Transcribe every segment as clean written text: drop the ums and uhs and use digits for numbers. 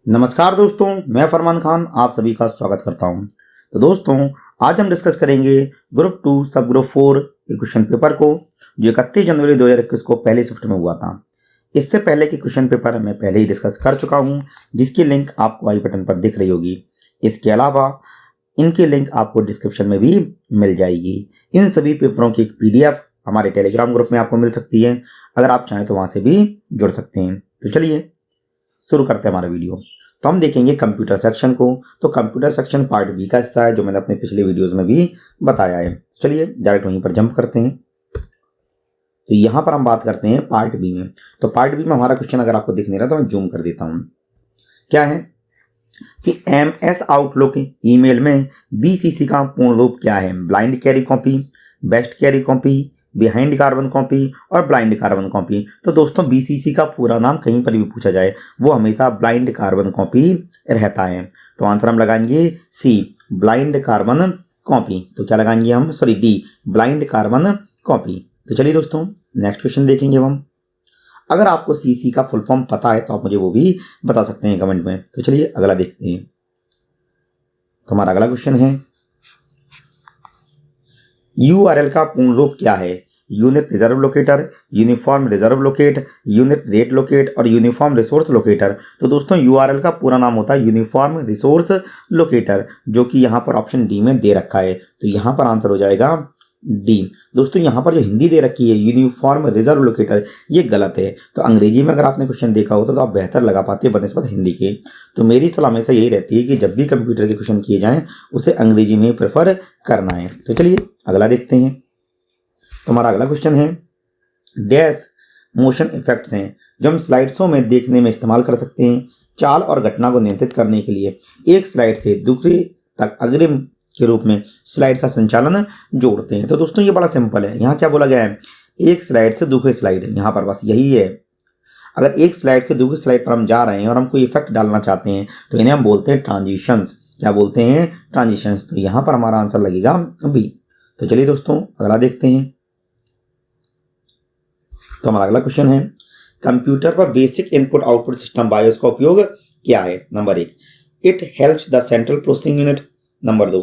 नमस्कार दोस्तों, मैं फरमान खान आप सभी का स्वागत करता हूं। तो दोस्तों, आज हम डिस्कस करेंगे ग्रुप 2 सब ग्रुप 4 के क्वेश्चन पेपर को, जो 31 जनवरी 2021 को पहले शिफ्ट में हुआ था। इससे पहले के क्वेश्चन पेपर मैं पहले ही डिस्कस कर चुका हूं, जिसकी लिंक आपको आई बटन पर दिख रही होगी। इसके अलावा इनकी लिंक आपको डिस्क्रिप्शन में भी मिल जाएगी। इन सभी पेपरों की एक PDF हमारे टेलीग्राम ग्रुप में आपको मिल सकती है। अगर आप चाहें तो वहां से भी जुड़ सकते हैं। तो चलिए शुरू करते हैं हमारा वीडियो। तो हम देखेंगे कंप्यूटर सेक्शन को। तो कंप्यूटर सेक्शन पार्ट बी का हिस्सा है, जो मैंने अपने पिछले वीडियोस में भी बताया है। चलिए डायरेक्ट वहीं पर जंप करते हैं। तो यहां पर हम बात करते हैं पार्ट बी में। तो पार्ट बी में हमारा क्वेश्चन अगर आपको दिख नहीं रहा तो मैं जूम कर देता हूं। क्या है कि MS आउटलुक ईमेल में BCC का पूर्ण रूप क्या है? Blind carry copy, best carry copy, behind carbon copy और ब्लाइंड कार्बन कॉपी। तो दोस्तों, BCC का पूरा नाम कहीं पर भी पूछा जाए वो हमेशा ब्लाइंड कार्बन कॉपी रहता है। तो आंसर हम लगाएंगे C, ब्लाइंड कार्बन कॉपी। तो क्या लगाएंगे हम? D, blind carbon copy. तो चलिए दोस्तों, नेक्स्ट क्वेश्चन देखेंगे हम। अगर आपको CC का फुल फॉर्म पता है तो आप मुझे वो भी बता सकते हैं कमेंट में। तो चलिए अगला देखते हैं। तो हमारा अगला क्वेश्चन है, URL का पूर्ण रूप क्या है? Unit reserve locator, uniform reserve locate, unit rate locate और यूनिफॉर्म रिसोर्स लोकेटर। तो दोस्तों, URL का पूरा नाम होता है यूनिफॉर्म रिसोर्स लोकेटर, जो कि यहाँ पर ऑप्शन डी में दे रखा है। तो यहाँ पर आंसर हो जाएगा डी। दोस्तों, यहाँ पर जो हिंदी दे रखी है यूनिफॉर्म रिजर्व लोकेटर, ये गलत है। तो अंग्रेजी में अगर आपने क्वेश्चन देखा होता तो आप बेहतर लगा पाते बनस्पत हिंदी के। तो मेरी सलाह हमेशा यही रहती है कि जब भी कंप्यूटर के क्वेश्चन किए जाएं उसे अंग्रेजी में प्रेफर करना है। तो चलिए अगला देखते हैं। तो हमारा अगला क्वेश्चन है, डैश मोशन इफेक्ट्स हैं जो हम स्लाइड शो में देखने में इस्तेमाल कर सकते हैं चाल और घटना को नियंत्रित करने के लिए। एक स्लाइड से दूसरी तक अग्रिम के रूप में स्लाइड का संचालन जोड़ते हैं। तो दोस्तों, ये बड़ा सिंपल है। यहाँ क्या बोला गया है? एक स्लाइड से दूसरी स्लाइड। यहाँ पर बस यही है। अगर एक स्लाइड के दूसरी स्लाइड पर हम जा रहे हैं और हम कोई इफेक्ट डालना चाहते हैं तो इन्हें हम बोलते हैं ट्रांजिशंस। क्या बोलते हैं? ट्रांजिशंस। तो यहाँ पर हमारा आंसर लगेगा बी। तो चलिए दोस्तों अगला देखते हैं। तो हमारा अगला क्वेश्चन है, कंप्यूटर पर basic input output system BIOS का उपयोग क्या है? Number 1, it helps the central processing unit. Number 2,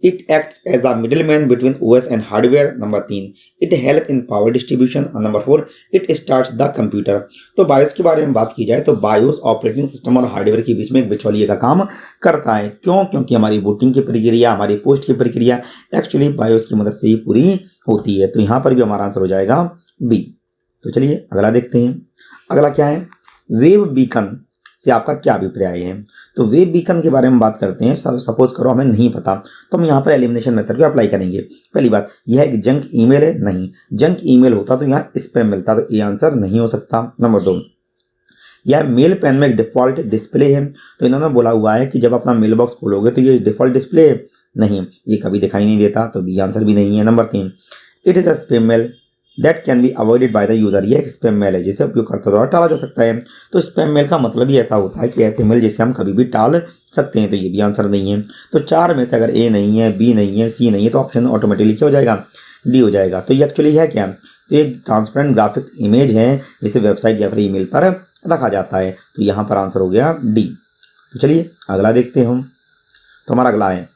it acts as a middleman between OS and hardware. Number 3, it help in power distribution. और number 4, it starts the computer. तो BIOS के बारे में बात की जाए तो बायोस ऑपरेटिंग सिस्टम और हार्डवेयर के बीच में एक बिचौलिए का काम करता है। क्यों? क्योंकि हमारी बूटिंग की प्रक्रिया, हमारी पोस्ट की प्रक्रिया एक्चुअली बायोस की मदद से ही पूरी होती है। तो यहाँ पर भी हमारा आंसर हो जाएगा बी। तो चलिए अगला देखते हैं। अगला क्या है, वेव बीकन से आपका क्या अभिप्राय है? तो वेव बीकन के बारे में बात करते हैं। सपोज करो हमें नहीं पता तो हम यहाँ पर एलिमिनेशन मेथड को अप्लाई करेंगे। पहली बात, यह एक जंक ईमेल है? नहीं। जंक ईमेल होता तो यहाँ स्पैम मिलता, तो ये आंसर नहीं हो सकता। नंबर 2, यह मेल पेन में एक डिफॉल्ट डिस्प्ले है। तो इन्होंने बोला हुआ है कि जब अपना मेल बॉक्स खोलोगे तो ये डिफॉल्ट डिस्प्ले है? नहीं, ये कभी दिखाई नहीं देता, तो बी आंसर भी नहीं है। Number 3, it is a spam mail that can be avoided by the user. ये एक स्पैम मेल है जिसे उपयोगकर्ता द्वारा टाला जा सकता है। तो स्पैम मेल का मतलब ही ऐसा होता है कि ऐसे मेल जिसे हम कभी भी टाल सकते हैं। तो ये भी आंसर नहीं है। तो 4 में से अगर ए नहीं है, बी नहीं है, सी नहीं है, तो ऑप्शन ऑटोमेटिकली क्या हो जाएगा? डी हो जाएगा। तो ये एक्चुअली है क्या? तो ये ट्रांसपेरेंट ग्राफिक इमेज है जिसे वेबसाइट या फिर ईमेल पर रखा जाता है। तो यहाँ पर आंसर हो गया डी। तो चलिए अगला देखते हैं हम। तो हमारा अगला है,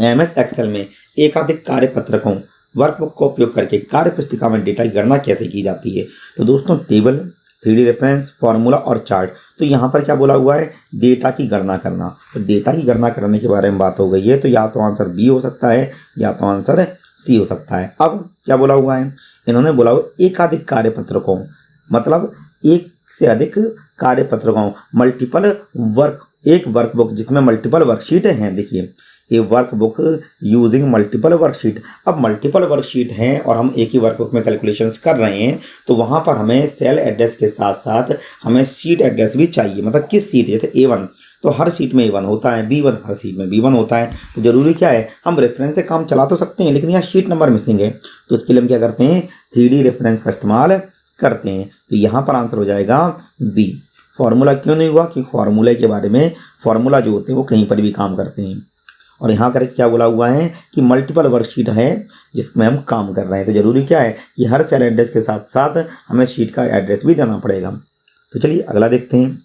MS एक्सेल में एकाधिक कार्यपत्रकों वर्कबुक का उपयोग करके कार्य पुस्तिका में डेटा की गणना कैसे की जाती है? तो दोस्तों, टेबल, 3D रेफरेंस, फॉर्मूला और चार्ट। तो यहाँ पर क्या बोला हुआ है? डेटा की गणना करना। तो डेटा की गणना करने के बारे में बात हो गई है। तो या तो आंसर बी हो सकता है या तो आंसर सी हो सकता है। अब क्या बोला हुआ है? इन्होंने बोला हुआ एकाधिक कार्यपत्रकों, मतलब एक से अधिक कार्यपत्रकों, मल्टीपल वर्क, एक वर्कबुक जिसमें मल्टीपल वर्कशीट हैं। देखिए, ये वर्कबुक यूजिंग मल्टीपल वर्कशीट। अब मल्टीपल वर्कशीट हैं और हम एक ही वर्कबुक में कैलकुलेशंस कर रहे हैं, तो वहां पर हमें सेल एड्रेस के साथ साथ हमें सीट एड्रेस भी चाहिए। मतलब किस सीट, जैसे A1 तो हर सीट में A1 होता है, B1 हर सीट में B1 होता है। तो जरूरी क्या है, हम रेफरेंस से काम चला तो सकते हैं लेकिन यहाँ शीट नंबर मिसिंग है। तो इसके लिए हम क्या करते हैं? 3D रेफरेंस का इस्तेमाल करते हैं। तो यहाँ पर आंसर हो जाएगा बी। फॉर्मूला क्यों नहीं हुआ? कि फॉर्मूले के बारे में, फॉर्मूला जो होते हैं वो कहीं पर भी काम करते हैं। और यहाँ कर क्या बोला हुआ है कि मल्टीपल वर्कशीट है जिसमें हम काम कर रहे हैं। तो जरूरी क्या है कि हर सेल एड्रेस के साथ साथ हमें शीट का एड्रेस भी देना पड़ेगा। तो चलिए अगला देखते हैं।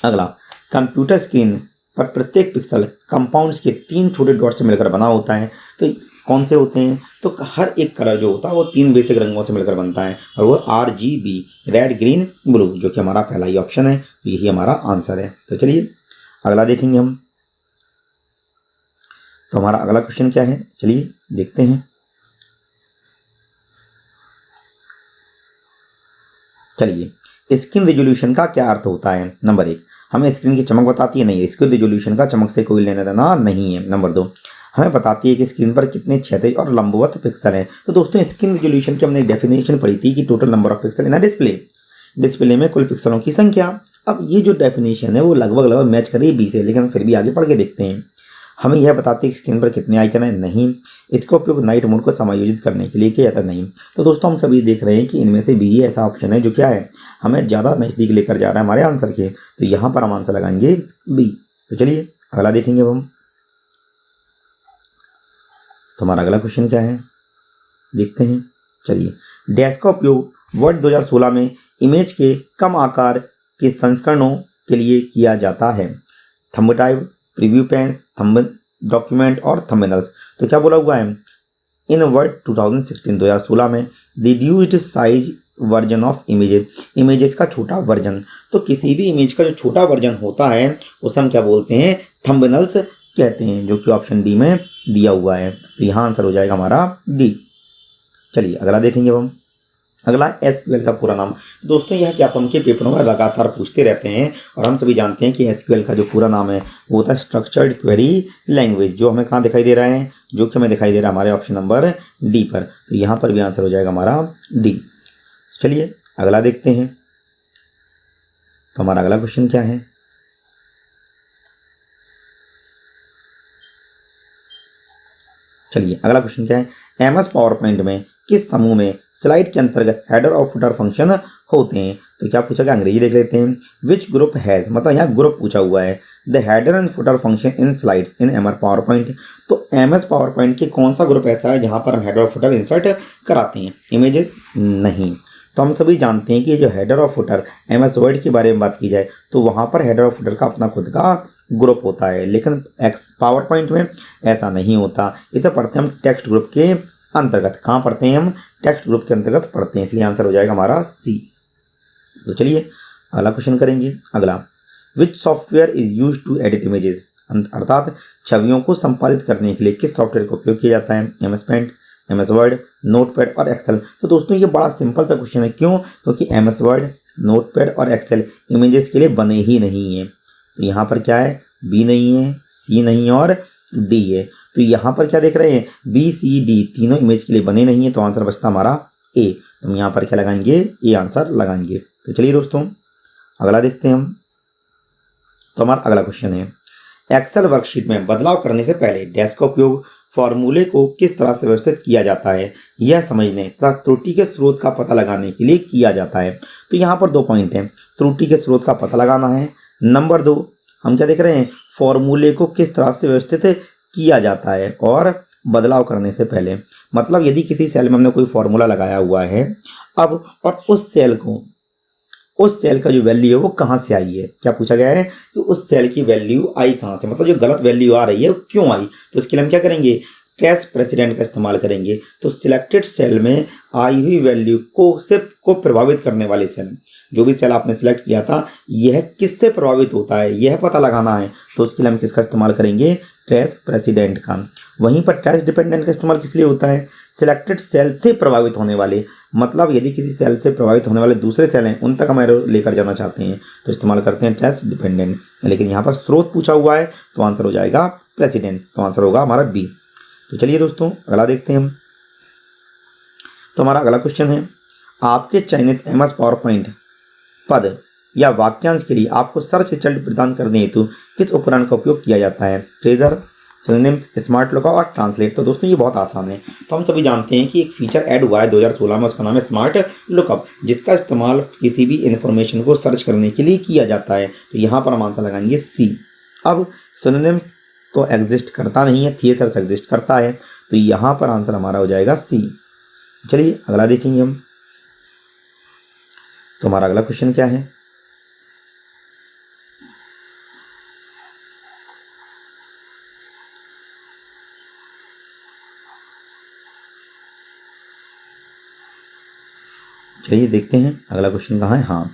अगला, कंप्यूटर स्क्रीन पर प्रत्येक पिक्सल कंपाउंड्स के 3 छोटे डॉट से मिलकर बना होता है। तो कौन से होते हैं? तो हर एक कलर जो होता है वो 3 बेसिक रंगों से मिलकर बनता है और वो RGB, रेड, ग्रीन, ब्लू, जो कि हमारा पहला ही ऑप्शन है। तो यही हमारा आंसर है। तो चलिए अगला देखेंगे हम। तो हमारा अगला क्वेश्चन क्या है, चलिए देखते हैं। चलिए, स्क्रीन रेजोल्यूशन का क्या अर्थ होता है? नंबर 1, हमें स्क्रीन की चमक बताती है? नहीं, स्क्रीन रेजोल्यूशन का चमक से कोई लेना देना नहीं है। नंबर 2, हमें बताती है कि स्क्रीन पर कितने क्षैतिज और लंबवत पिक्सल हैं। तो दोस्तों, स्क्रीन रेजोल्यूशन की हमने डेफिनेशन पढ़ी थी कि total number of pixel in a display में कुल पिक्सलों की संख्या। अब ये जो डेफिनेशन है वो लगभग मैच कर रही है 20 से, लेकिन फिर भी आगे पढ़ के देखते हैं। हमें यह बताती है कि स्क्रीन पर कितने आइकन है? नहीं। इसका उपयोग नाइट मोड को समायोजित करने के लिए किया जाता? नहीं। तो दोस्तों, हम कभी देख रहे हैं कि इनमें से भी ऐसा ऑप्शन है जो क्या है, हमें ज़्यादा नज़दीक लेकर जा रहा है हमारे आंसर के। तो यहाँ पर हम आंसर लगाएंगे बी। तो चलिए अगला देखेंगे अब हम। तो हमारा अगला क्वेश्चन क्या है, देखते हैं। चलिए, डैश का उपयोग वर्ड 2016 में इमेज के कम आकार के संस्करणों के लिए किया जाता है? Thumb type, preview panes, thumb document और थंबनेल्स। तो क्या बोला हुआ है, इन वर्ड 2016 में reduced size version of images का छोटा वर्जन। तो किसी भी इमेज का जो छोटा वर्जन होता है उसे हम क्या बोलते हैं? थंबनेल्स कहते हैं, जो कि ऑप्शन डी में दिया हुआ है। तो यहाँ आंसर हो जाएगा हमारा डी। चलिए अगला देखेंगे हम। अगला एसक्यूएल का पूरा नाम। दोस्तों, यह व्यापम के पेपरों में लगातार पूछते रहते हैं और हम सभी जानते हैं कि एसक्यूएल का जो पूरा नाम है वो होता है स्ट्रक्चर्ड क्वेरी लैंग्वेज, जो हमें कहाँ दिखाई दे रहा है, जो कि हमें दिखाई दे रहा है हमारे ऑप्शन नंबर डी पर। तो यहाँ पर भी आंसर हो जाएगा हमारा डी। चलिए अगला देखते हैं। तो हमारा अगला क्वेश्चन क्या है, चलिए अगला क्वेश्चन क्या है, एमएस पावर पॉइंट में किस समूह में स्लाइड के अंतर्गत हेडर और फुटर फंक्शन होते हैं? तो क्या पूछा गया, अंग्रेजी देख लेते हैं। विच ग्रुप हैज, मतलब यहाँ ग्रुप पूछा हुआ है, the header and footer function in slides in MS power point. तो एमएस पावर पॉइंट के कौन सा ग्रुप ऐसा है जहां पर हम हेडर और फुटर इंसर्ट कराते हैं? इमेजेस? नहीं। तो हम सभी जानते हैं कि जो हेडर और फुटर एमएस वर्ड के बारे में बात की जाए तो वहां पर हेडर और फुटर का अपना खुद का ग्रुप होता है, लेकिन एक्स पावर पॉइंट में ऐसा नहीं होता। इसे पढ़ते हैं हम टेक्स्ट ग्रुप के अंतर्गत। कहाँ पढ़ते हैं हम? टेक्स्ट ग्रुप के अंतर्गत पढ़ते हैं, इसलिए आंसर हो जाएगा हमारा सी। तो चलिए अगला क्वेश्चन करेंगे। अगला, which software is use to edit images, अर्थात छवियों को संपादित करने के लिए किस सॉफ्टवेयर का उपयोग किया जाता है? MS paint, MS Word, notepad और एक्सेल। तो दोस्तों, ये बड़ा सिंपल सा क्वेश्चन है। क्यों? क्योंकि एमएस वर्ड, नोटपैड और एक्सेल इमेजेस के लिए बने ही नहीं है। तो यहाँ पर क्या है, बी नहीं है, सी नहीं और डी है। तो यहाँ पर क्या देख रहे हैं, बी सी डी तीनों इमेज के लिए बने नहीं है, तो आंसर बचता हमारा ए। तो हम यहाँ पर क्या लगाएंगे, ए आंसर लगाएंगे। तो चलिए दोस्तों अगला देखते हैं हम। तो हमारा अगला क्वेश्चन है, एक्सेल वर्कशीट में बदलाव करने से पहले डैश का उपयोग फॉर्मूले को किस तरह से व्यवस्थित किया जाता है, यह समझने तथा त्रुटि के स्रोत का पता लगाने के लिए किया जाता है। तो यहाँ पर 2 पॉइंट हैं, त्रुटि के स्रोत का पता लगाना है। नंबर 2, हम क्या देख रहे हैं, फॉर्मूले को किस तरह से व्यवस्थित किया जाता है और बदलाव करने से पहले। मतलब यदि किसी सेल में हमने कोई फॉर्मूला लगाया हुआ है अब, और उस सेल का जो वैल्यू है वो कहाँ से आई है, क्या पूछा गया है कि उस सेल की वैल्यू आई कहाँ से, मतलब जो गलत वैल्यू आ रही है वो क्यों आई। तो इसके लिए हम क्या करेंगे, ट्रेस प्रेसिडेंट का इस्तेमाल करेंगे। तो सिलेक्टेड सेल में आई हुई वैल्यू को प्रभावित करने वाले सेल, जो भी सेल आपने सिलेक्ट किया था, यह किससे प्रभावित होता है यह पता लगाना है। तो उसके लिए हम किसका इस्तेमाल करेंगे, ट्रेस प्रेसिडेंट का। वहीं पर ट्रेस डिपेंडेंट का इस्तेमाल किस लिए होता है, सिलेक्टेड सेल से प्रभावित होने वाले, मतलब यदि किसी सेल से प्रभावित होने वाले दूसरे सेल हैं उन तक हम एरो लेकर जाना चाहते हैं तो इस्तेमाल करते हैं ट्रेस डिपेंडेंट। लेकिन यहाँ पर स्रोत पूछा हुआ है तो आंसर हो जाएगा प्रेसिडेंट, तो आंसर होगा हमारा बी। तो चलिए दोस्तों अगला देखते हैं हम। तो हमारा अगला क्वेश्चन है, आपके चयनित एमएस पावर पॉइंट पद या वाक्यांश के लिए आपको सर्च रिजल्ट प्रदान करने हेतु किस उपकरण का उपयोग किया जाता है, ट्रेजर, सिनोनिम्स, स्मार्ट लुकअप और ट्रांसलेट। तो दोस्तों ये बहुत आसान है। तो हम सभी जानते हैं कि एक फीचर ऐड हुआ है 2016 में, उसका नाम है स्मार्ट लुकअप, जिसका इस्तेमाल किसी भी इंफॉर्मेशन को सर्च करने के लिए किया जाता है। तो यहाँ पर हम आंसर लगाएंगे सी। अब सिनोनिम्स तो एग्जिस्ट करता नहीं है, थियसर्च एग्जिस्ट करता है, तो यहाँ पर आंसर हमारा हो जाएगा सी। चलिए अगला देखेंगे हम। तो हमारा अगला क्वेश्चन क्या है, चलिए देखते हैं अगला क्वेश्चन कहाँ है। हाँ,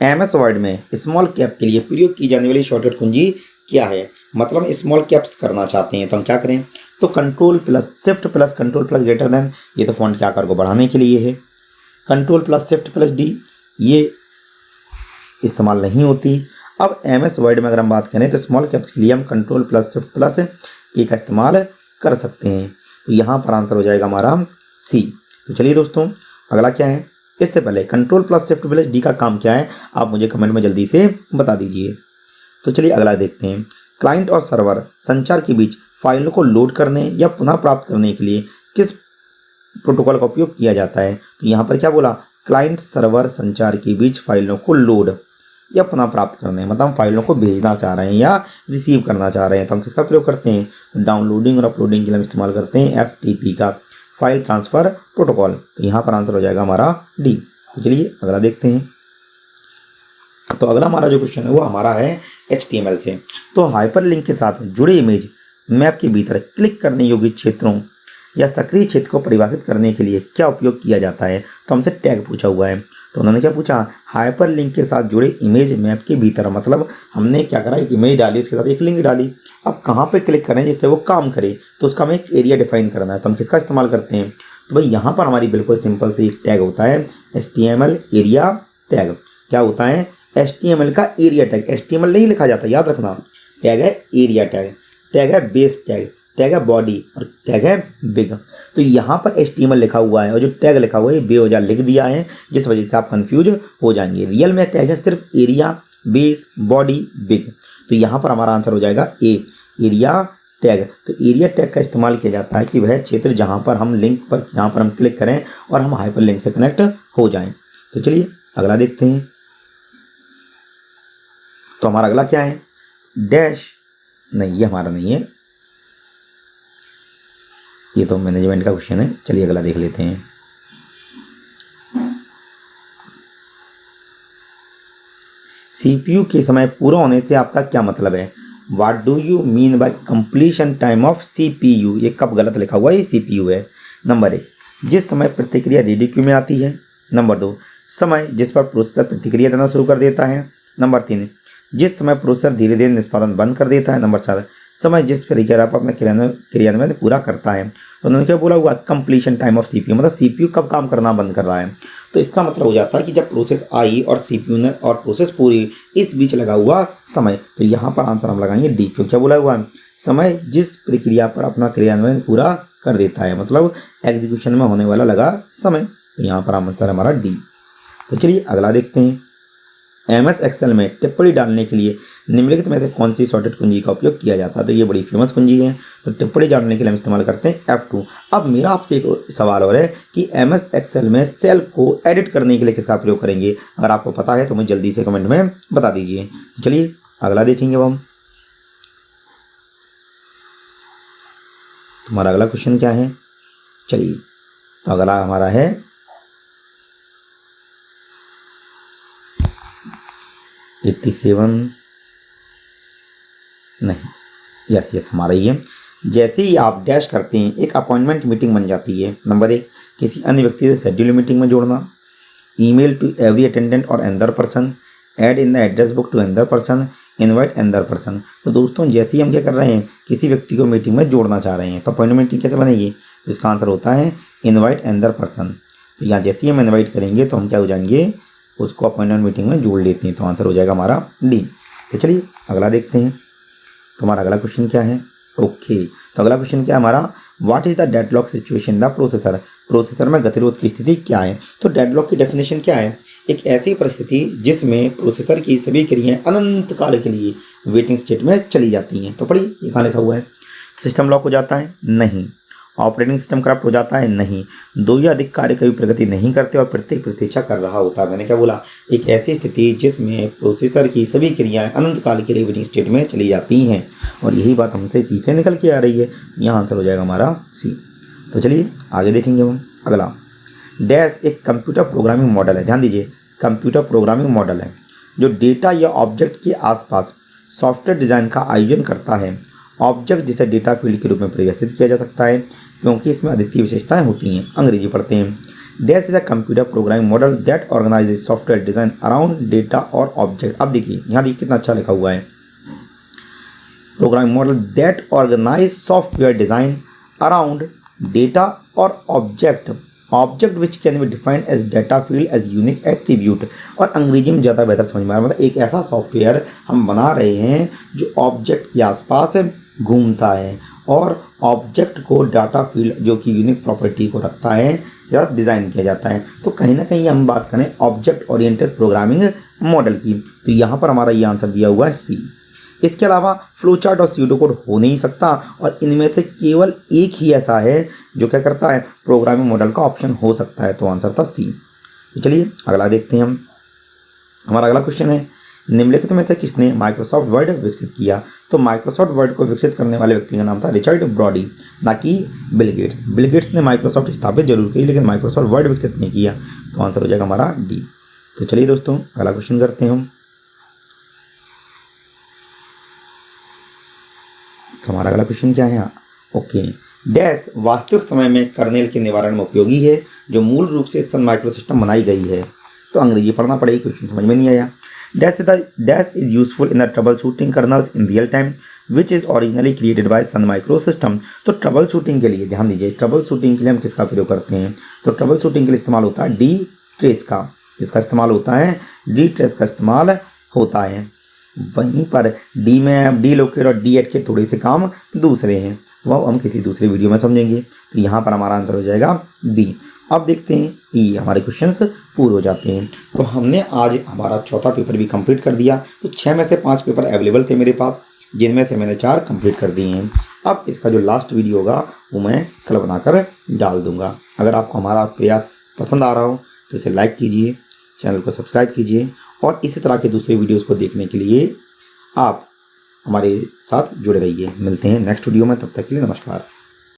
एमएस वर्ड में स्मॉल कैप के लिए प्रयोग की जाने वाली शॉर्टकट कुंजी क्या है? मतलब स्मॉल कैप्स करना चाहते हैं तो हम क्या करें? तो control plus shift plus control plus greater than, ये तो फॉन्ट के आकार को बढ़ाने के लिए है। Control plus shift plus D ये इस्तेमाल नहीं होती। अब एमएस वर्ड में अगर हम बात करें तो स्मॉल कैप्स के लिए हम कंट्रोल प्लस शिफ्ट प्लस के का इस्तेमाल कर सकते हैं। तो यहाँ पर आंसर हो जाएगा हमारा सी। तो चलिए दोस्तों अगला क्या है? इससे पहले control plus shift plus D का काम क्या है आप मुझे कमेंट में जल्दी से बता दीजिए। तो चलिए अगला देखते हैं। क्लाइंट और सर्वर संचार के बीच फाइलों को लोड करने या पुनः प्राप्त करने के लिए किस प्रोटोकॉल का उपयोग किया जाता है? तो यहाँ पर क्या बोला? क्लाइंट सर्वर संचार के बीच फाइलों को लोड या पुनः प्राप्त करने, मतलब हम फाइलों को भेजना चाह रहे हैं या रिसीव करना चाह रहे हैं तो हम किसका प्रयोग करते हैं? डाउनलोडिंग और अपलोडिंग के लिए हम इस्तेमाल करते हैं FTP का, फाइल ट्रांसफर प्रोटोकॉल। तो यहाँ पर आंसर हो जाएगा हमारा डी। तो चलिए अगला देखते हैं। तो अगला हमारा जो क्वेश्चन है वो हमारा है HTML से। तो हाइपरलिंक के साथ जुड़े इमेज मैप के भीतर क्लिक करने योग्य क्षेत्रों या सक्रिय क्षेत्र को परिभाषित करने के लिए क्या उपयोग किया जाता है? तो हमसे टैग पूछा हुआ है। तो उन्होंने क्या पूछा? हाइपरलिंक के साथ जुड़े इमेज मैप के भीतर, मतलब हमने क्या करा, एक इमेज डाली उसके साथ एक लिंक डाली। अब कहाँ पे क्लिक करें जिससे वो काम करे? तो उसका हमें एक एरिया डिफाइन करना है। तो हम किसका इस्तेमाल करते हैं? तो भाई यहाँ पर हमारी बिल्कुल सिंपल सी एक टैग होता है HTML एरिया टैग। क्या होता है? HTML का एरिया टैग। HTML नहीं लिखा जाता, याद रखना। टैग है एरिया टैग, टैग है बेस टैग, टैग है बॉडी और टैग है बिग। तो यहाँ पर HTML लिखा हुआ है और जो टैग लिखा हुआ है बेवजह लिख दिया है, जिस वजह से आप कंफ्यूज हो जाएंगे। रियल में टैग है सिर्फ एरिया, बेस, बॉडी, बिग। तो यहाँ पर हमारा आंसर हो जाएगा ए, एरिया टैग। तो एरिया टैग का इस्तेमाल किया जाता है कि वह क्षेत्र जहाँ पर हम लिंक पर यहाँ पर हम क्लिक करें और हम हाइपर लिंक से कनेक्ट हो जाएं। तो चलिए अगला देखते हैं। तो हमारा अगला क्या है? डैश नहीं, ये हमारा नहीं है, ये तो मैनेजमेंट का क्वेश्चन है। चलिए अगला देख लेते हैं। CPU के समय पूरा होने से आपका क्या मतलब है? What do you mean by completion time of CPU? ये कब गलत लिखा हुआ है, ये CPU है। नंबर 1, जिस समय प्रतिक्रिया रेडी क्यू में आती है। नंबर 2, समय जिस पर प्रोसेसर प्रतिक्रिया देना शुरू कर देता है। नंबर 3, जिस समय प्रोसेसर धीरे धीरे निष्पादन बंद कर देता है। नंबर 4, समय जिस प्रक्रिया पर अपना क्रियान्वयन पूरा करता है। तो उन्होंने क्या बोला हुआ? कंप्लीशन टाइम ऑफ CPU, मतलब CPU कब काम करना बंद कर रहा है। तो इसका मतलब हो जाता है कि जब प्रोसेस आई और CPU ने और प्रोसेस पूरी, इस बीच लगा हुआ समय। तो यहाँ पर आंसर हम लगाएंगे डी, क्यों? क्या बोला हुआ है? समय जिस प्रक्रिया पर अपना क्रियान्वयन पूरा कर देता है, मतलब एग्जीक्यूशन में होने वाला लगा समय। तो यहाँ पर आंसर हमारा डी। तो चलिए अगला देखते हैं। MS Excel में टिप्पणी डालने के लिए निम्नलिखित में से कौन सी शॉर्टकट कुंजी का उपयोग किया जाता है? तो ये बड़ी फेमस कुंजी है। तो टिप्पणी डालने के लिए हम इस्तेमाल करते हैं F2। अब मेरा आपसे एक सवाल और है कि MS Excel में सेल को एडिट करने के लिए किसका प्रयोग करेंगे? अगर आपको पता है तो मुझे जल्दी से कमेंट में बता दीजिए। तो चलिए अगला देखेंगे हम। तुम्हारा अगला क्वेश्चन क्या है? चलिए तो अगला हमारा है 87 नहीं, यस हमारा ही है। जैसे ही आप डैश करते हैं एक अपॉइंटमेंट मीटिंग बन जाती है। नंबर 1, किसी अन्य व्यक्ति से शेड्यूल मीटिंग में जोड़ना। ईमेल टू एवरी अटेंडेंट और another person, add in the address book to another person, invite another person. तो दोस्तों जैसे ही हम क्या कर रहे हैं, किसी व्यक्ति को मीटिंग में जोड़ना चाह रहे हैं, तो अपॉइंटमेंट मीटिंग कैसे बनेगी? तो इसका आंसर होता है इनवाइट अनदर पर्सन। तो यहाँ जैसे ही हम इनवाइट करेंगे तो हम क्या हो जाएंगे, उसको अपॉइंटमेंट मीटिंग में जोड़ लेते हैं। तो आंसर हो जाएगा हमारा डी। तो चलिए अगला देखते हैं। तो हमारा अगला क्वेश्चन क्या है? ओके, तो अगला क्वेश्चन क्या है हमारा? What is the deadlock situation the processor? Processor में गतिरोध की स्थिति क्या है? तो डेडलॉक की डेफिनेशन क्या है? एक ऐसी परिस्थिति जिसमें प्रोसेसर की सभी क्रियाएं अनंत काल के लिए वेटिंग स्टेट में चली जाती हैं। तो पढ़िए, ये कहाँ लिखा हुआ है? सिस्टम लॉक हो जाता है? नहीं। ऑपरेटिंग सिस्टम करप्ट हो जाता है? नहीं। 2 या अधिक कार्य कभी प्रगति नहीं करते और प्रत्येक प्रतीक्षा कर रहा होता है। मैंने क्या बोला? एक ऐसी स्थिति जिसमें प्रोसेसर की सभी क्रियाएं अनंत काल के लिए वेटिंग स्टेट में चली जाती हैं, और यही बात हमसे सी से निकल के आ रही है। यहाँ आंसर हो जाएगा हमारा सी। तो चलिए आगे देखेंगे हम। अगला डैश एक कंप्यूटर प्रोग्रामिंग मॉडल है। ध्यान दीजिए, कंप्यूटर प्रोग्रामिंग मॉडल है जो डेटा या ऑब्जेक्ट के आसपास सॉफ्टवेयर डिज़ाइन का आयोजन करता है। ऑब्जेक्ट जिसे डेटा फील्ड के रूप में परिभाषित किया जा सकता है क्योंकि इसमें अद्वितीय विशेषताएं होती हैं। अंग्रेजी पढ़ते हैं। Dash is a computer programming model that organizes software design around data और ऑब्जेक्ट। अब देखिए यहाँ देखिए कितना अच्छा लिखा हुआ है, programming model that organize software design around data और object which can be defined as data field as unique attribute. और अंग्रेजी में ज़्यादा बेहतर समझ में आ रहा है, मतलब एक ऐसा सॉफ्टवेयर हम बना रहे हैं जो ऑब्जेक्ट के आसपास घूमता है और ऑब्जेक्ट को डाटा फील्ड जो कि यूनिक प्रॉपर्टी को रखता है या डिज़ाइन किया जाता है। तो कहीं ना कहीं हम बात करें ऑब्जेक्ट ओरिएंटेड प्रोग्रामिंग मॉडल की, तो यहाँ पर हमारा ये आंसर दिया हुआ है सी। इसके अलावा फ्लो चार्ट और सीडो कोड हो नहीं सकता और इनमें से केवल एक ही ऐसा है जो क्या करता है, प्रोग्रामिंग मॉडल का ऑप्शन हो सकता है, तो आंसर था सी। तो चलिए अगला देखते हैं हम। हमारा अगला क्वेश्चन है, निम्नलिखित में से किसने माइक्रोसॉफ्ट वर्ड विकसित किया। तो माइक्रोसॉफ्ट वर्ड को विकसित करने वाले व्यक्ति का नाम था रिचर्ड ब्रॉडी, ना कि बिल गेट्स। बिल गेट्स ने माइक्रोसॉफ्ट स्थापित जरूर की लेकिन माइक्रोसॉफ्ट वर्ड विकसित नहीं किया, तो आंसर हो जाएगा हमारा डी। तो चलिए दोस्तों अगला क्वेश्चन करते हैं हम। तो हमारा अगला क्वेश्चन क्या है, ओके, डैश वास्तविक समय में कर्नेल के निवारण में उपयोगी है जो मूल रूप से सन माइक्रो सिस्टम बनाई गई है। तो अंग्रेजी पढ़ना पड़ेगी, क्वेश्चन समझ में नहीं आया। Dash is useful in the trouble shooting kernels in real time which is originally created by Sun Micro System. तो ट्रबल शूटिंग के लिए ध्यान दीजिए, ट्रबल शूटिंग के लिए हम किसका प्रयोग करते हैं, तो ट्रबल शूटिंग के लिए इस्तेमाल होता है डी ट्रेस का, इसका इस्तेमाल होता है डी ट्रेस का इस्तेमाल होता है। वहीं पर डी में डी लोकेट और डी एड के थोड़े से काम दूसरे हैं, वह हम किसी दूसरे वीडियो में समझेंगे। तो यहाँ पर हमारा आंसर हो जाएगा बी। अब देखते हैं ये हमारे क्वेश्चंस पूरे हो जाते हैं। तो हमने आज हमारा चौथा पेपर भी कंप्लीट कर दिया। तो 6 में से 5 पेपर अवेलेबल थे मेरे पास, जिनमें से मैंने 4 कंप्लीट कर दिए हैं। अब इसका जो लास्ट वीडियो होगा वो मैं कल बनाकर डाल दूँगा। अगर आपको हमारा प्रयास पसंद आ रहा हो तो इसे लाइक कीजिए, चैनल को सब्सक्राइब कीजिए और इसी तरह के दूसरे वीडियोज़ को देखने के लिए आप हमारे साथ जुड़े रहिए। मिलते हैं नेक्स्ट वीडियो में, तब तक के लिए नमस्कार।